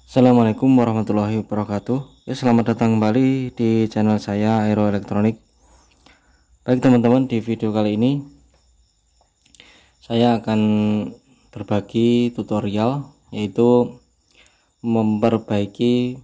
Assalamualaikum warahmatullahi wabarakatuh. Selamat datang kembali di channel saya Aero Elektronik. Baik teman-teman, di video kali ini saya akan berbagi tutorial, yaitu memperbaiki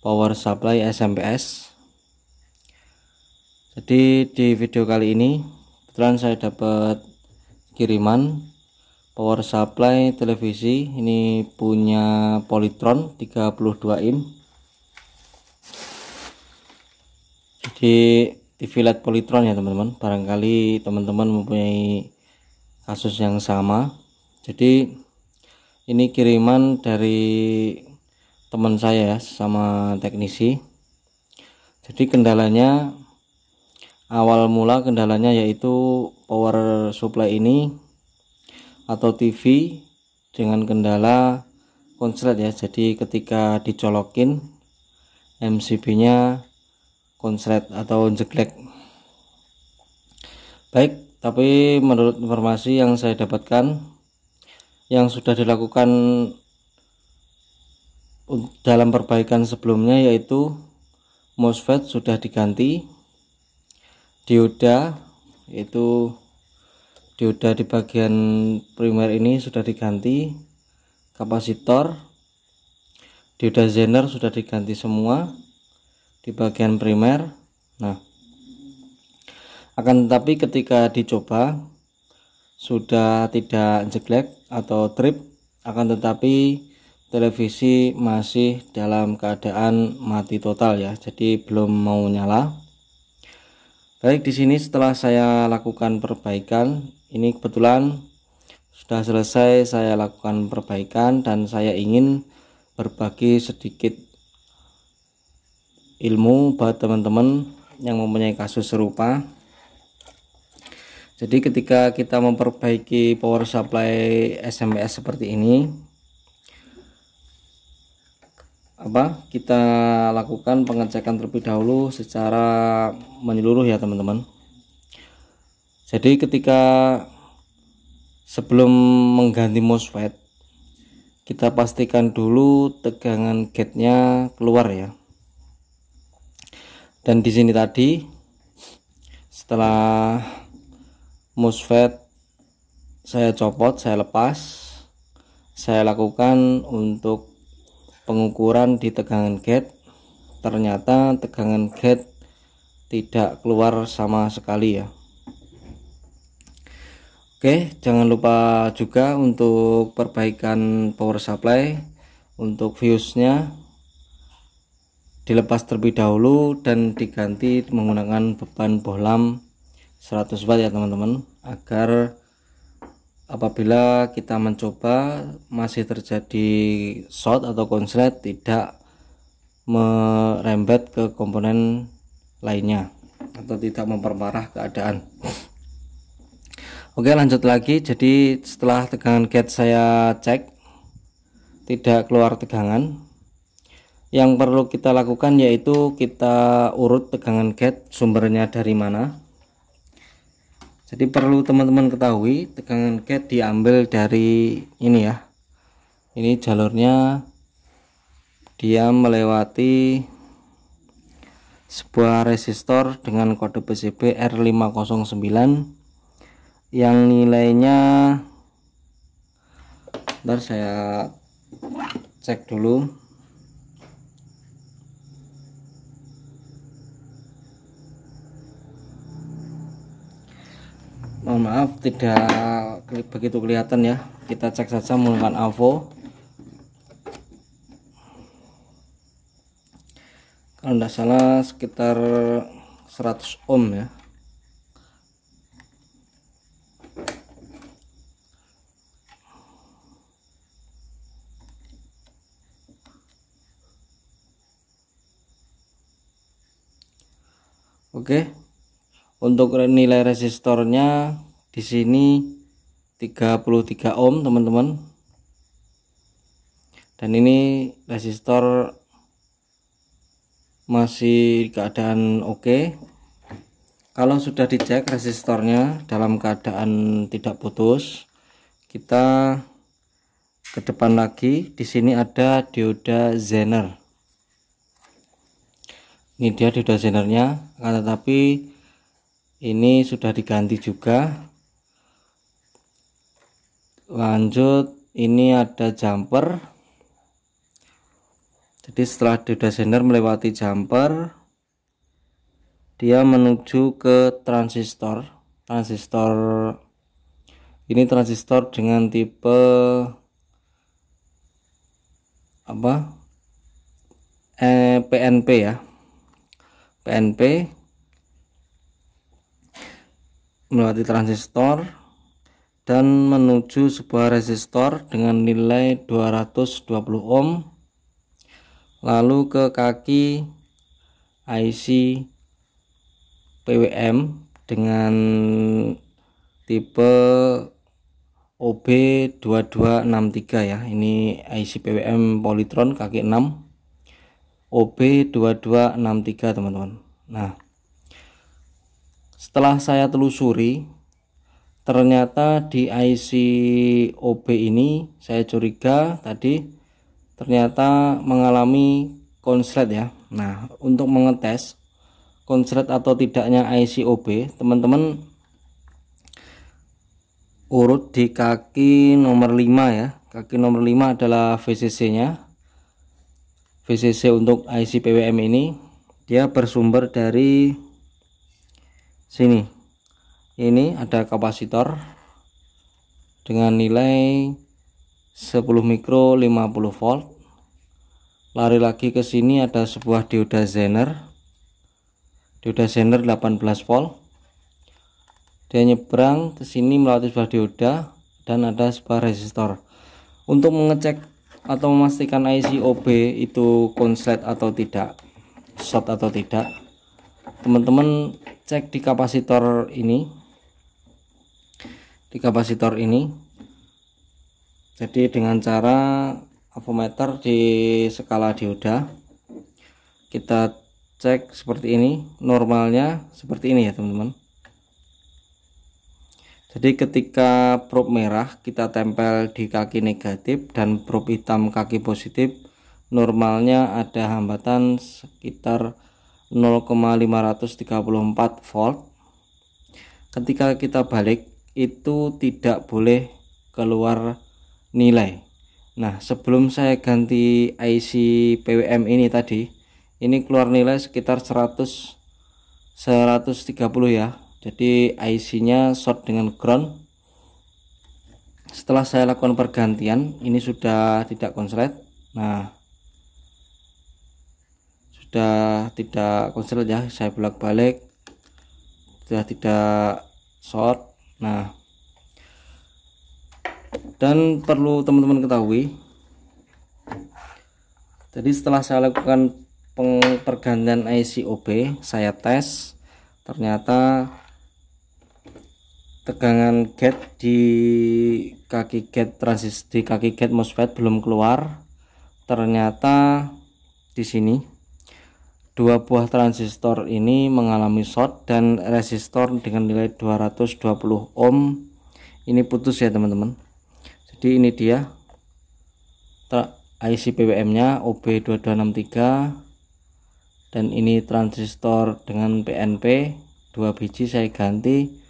power supply SMPS. Jadi di video kali ini kebetulan saya dapat kiriman power supply televisi. Ini punya Polytron 32 in. Jadi TV LED Polytron ya teman-teman. Barangkali teman-teman mempunyai kasus yang sama. Jadi ini kiriman dari teman saya ya, sama teknisi. Jadi kendalanya, awal mula kendalanya yaitu power supply ini atau TV dengan kendala konslet ya. Jadi ketika dicolokin MCB nya konslet atau jeglek. Baik, tapi menurut informasi yang saya dapatkan, yang sudah dilakukan dalam perbaikan sebelumnya, yaitu MOSFET sudah diganti, dioda, yaitu dioda di bagian primer ini sudah diganti, kapasitor, dioda Zener sudah diganti semua di bagian primer. Nah, akan tetapi ketika dicoba sudah tidak jeglek atau trip, akan tetapi televisi masih dalam keadaan mati total ya, jadi belum mau nyala. Baik, di sini setelah saya lakukan perbaikan, ini kebetulan sudah selesai saya lakukan perbaikan dan saya ingin berbagi sedikit ilmu buat teman-teman yang mempunyai kasus serupa. Jadi ketika kita memperbaiki power supply SMPS seperti ini, kita lakukan pengecekan terlebih dahulu secara menyeluruh ya teman-teman. Jadi ketika sebelum mengganti MOSFET, kita pastikan dulu tegangan gate-nya keluar ya. Dan di sini tadi setelah MOSFET saya copot, saya lepas, saya lakukan untuk pengukuran di tegangan gate. Ternyata tegangan gate tidak keluar sama sekali ya. Oke, jangan lupa juga untuk perbaikan power supply, untuk fuse-nya dilepas terlebih dahulu dan diganti menggunakan beban bohlam 100 watt ya teman-teman, agar apabila kita mencoba masih terjadi short atau konslet tidak merembet ke komponen lainnya atau tidak memperparah keadaan. Oke, lanjut lagi. Jadi setelah tegangan gate saya cek tidak keluar tegangan, yang perlu kita lakukan yaitu kita urut tegangan gate sumbernya dari mana. Jadi perlu teman-teman ketahui, tegangan gate diambil dari ini ya. Ini jalurnya, dia melewati sebuah resistor dengan kode PCB R509 yang nilainya, bentar saya cek dulu. Mohon maaf tidak begitu kelihatan ya, kita cek saja menggunakan AVO. Kalau tidak salah sekitar 100 ohm ya. Oke, untuk nilai resistornya di sini 33 ohm teman-teman, dan ini resistor masih keadaan oke. Kalau sudah dicek resistornya dalam keadaan tidak putus, kita ke depan lagi di sini ada dioda Zener. Ini dia dioda Zenernya, tetapi ini sudah diganti juga. Lanjut, ini ada jumper. Jadi setelah dioda Zener melewati jumper, dia menuju ke transistor. Ini transistor dengan tipe PNP ya. PNP melewati transistor dan menuju sebuah resistor dengan nilai 220 ohm, lalu ke kaki IC PWM dengan tipe OB2263 ya. Ini IC PWM Polytron kaki 6 OB2263 teman-teman. Nah, setelah saya telusuri, ternyata di IC OB ini saya curiga tadi ternyata mengalami konslet ya. Nah, untuk mengetes konslet atau tidaknya IC OB, teman-teman urut di kaki nomor 5 ya. Kaki nomor 5 adalah VCC nya. VCC untuk IC PWM ini dia bersumber dari sini. Ini ada kapasitor dengan nilai 10 mikro 50 volt. Lari lagi ke sini ada sebuah dioda Zener. Dioda Zener 18 volt. Dia nyebrang ke sini melewati sebuah dioda dan ada sebuah resistor. Untuk mengecek atau memastikan IC OB itu konslet atau tidak, short atau tidak, teman-teman cek di kapasitor ini. Jadi dengan cara avometer di skala dioda kita cek seperti ini. Normalnya seperti ini ya teman-teman. Jadi ketika probe merah kita tempel di kaki negatif dan probe hitam kaki positif, normalnya ada hambatan sekitar 0,534 volt. Ketika kita balik itu tidak boleh keluar nilai. Nah, sebelum saya ganti IC PWM ini tadi, ini keluar nilai sekitar 130 ya. Jadi IC nya short dengan ground. Setelah saya lakukan pergantian, ini sudah tidak konslet. Nah, sudah tidak konslet ya, saya bolak-balik, sudah tidak short. Nah, dan perlu teman-teman ketahui, jadi setelah saya lakukan pergantian IC OB, saya tes, ternyata tegangan gate di kaki gate di kaki gate MOSFET belum keluar. Ternyata di sini dua buah transistor ini mengalami short dan resistor dengan nilai 220 ohm ini putus ya teman-teman. Jadi ini dia IC PWM nya OB2263 dan ini transistor dengan PNP 2 biji saya ganti.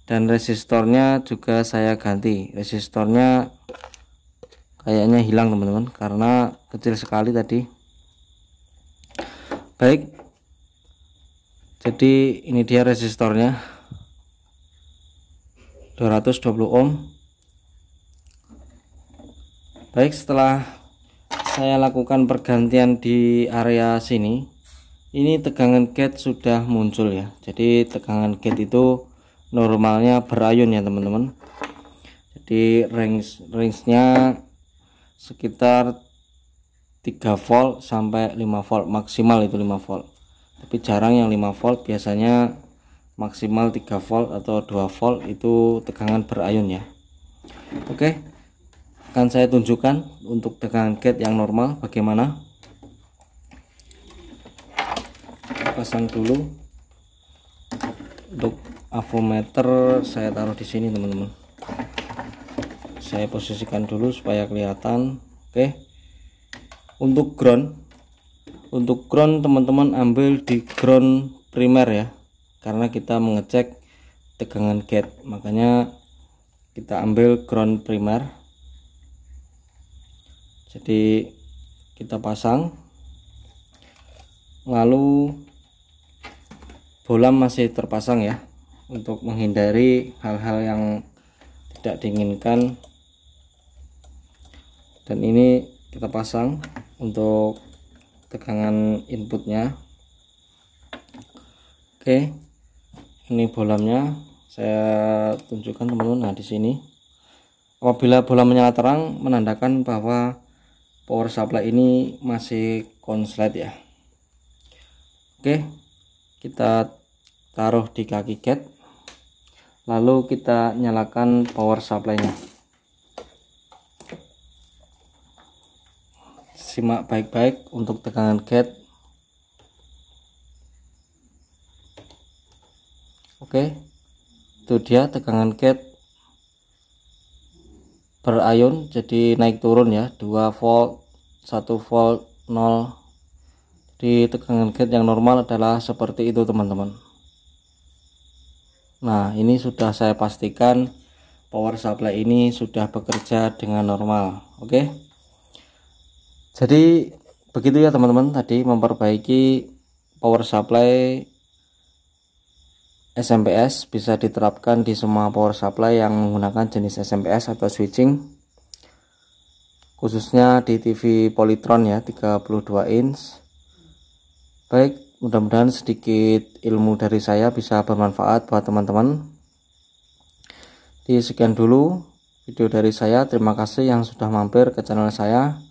Dan resistornya juga saya ganti. Resistornya kayaknya hilang teman-teman karena kecil sekali tadi. Baik, jadi ini dia resistornya 220 ohm. Baik, setelah saya lakukan pergantian di area sini, ini tegangan gate sudah muncul ya. Jadi tegangan gate itu normalnya berayun ya teman-teman. Jadi range-nya sekitar 3 volt sampai 5 volt, maksimal itu 5 volt. Tapi jarang yang 5 volt, biasanya maksimal 3 volt atau 2 volt itu tegangan berayun ya. Oke, akan saya tunjukkan untuk tegangan gate yang normal bagaimana. Pasang dulu. Untuk avometer saya taruh di sini teman-teman. saya posisikan dulu supaya kelihatan. Oke, untuk ground teman-teman ambil di ground primer ya, karena kita mengecek tegangan gate, makanya kita ambil ground primer. Jadi kita pasang, lalu bolam masih terpasang ya, untuk menghindari hal-hal yang tidak diinginkan. Dan ini kita pasang untuk tegangan inputnya. Oke, ini bolamnya saya tunjukkan teman-teman. Nah, di sini apabila bola menyala terang menandakan bahwa power supply ini masih konslet ya. Oke, kita taruh di kaki gate, lalu kita nyalakan power supply-nya. Simak baik-baik untuk tegangan gate. Oke, itu dia tegangan gate berayun, jadi naik turun ya, 2 volt 1 volt 0. Di tegangan gate yang normal adalah seperti itu teman-teman. Nah, ini sudah saya pastikan power supply ini sudah bekerja dengan normal. Oke, jadi begitu ya teman-teman, tadi memperbaiki power supply SMPS bisa diterapkan di semua power supply yang menggunakan jenis SMPS atau switching, khususnya di TV Polytron ya, 32 inch. Baik, mudah-mudahan sedikit ilmu dari saya bisa bermanfaat buat teman-teman. Sekian dulu video dari saya, terima kasih yang sudah mampir ke channel saya.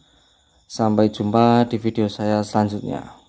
Sampai jumpa di video saya selanjutnya.